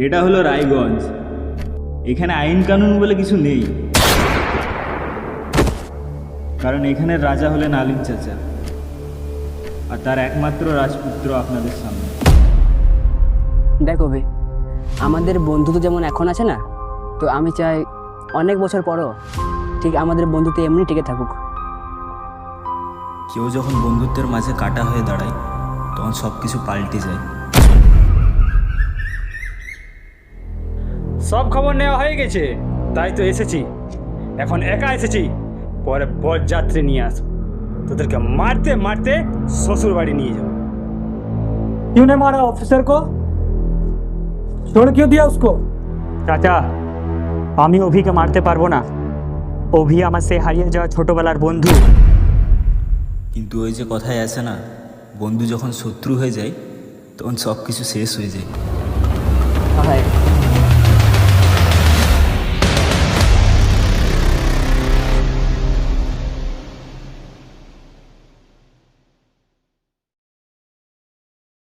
এটা হলো রায়গঞ্জ। এখানে আইন কানুন বলে কিছু নেই, কারণ এখানের রাজা হলেন আলিম চাচা, আর তার একমাত্র রাজপুত্র আপনাদের সামনে। দেখো বে, আমাদের বন্ধুত্ব যেমন এখন আছে না, তো আমি চাই অনেক বছর পরও ঠিক আমাদের বন্ধুত্ব এমনি টিকে থাকুক। কেউ যখন বন্ধুত্বের মাঝে কাটা হয়ে দাঁড়ায় তখন সব কিছু পাল্টে যায়। সব খবর নেওয়া হয়ে গেছে, তাই তো এসেছি। এখন একা এসেছি, পরে বরযাত্রী নিয়ে আসো। তোদেরকে मारते मारते শ্বশুর বাড়ি নিয়ে যাও। क्यों ने मारा ऑफिसर को? छोड़ क्यों दिया उसको? চাচা, আমি অভিকে মারতে পারবো না। অভি আমার সে হারিয়ে যাওয়া ছোটবেলার বন্ধু। কিন্তু ওই যে কথায় আছে না, বন্ধু যখন শত্রু হয়ে যায় তখন সব কিছু শেষ হয়ে যায়। ভাই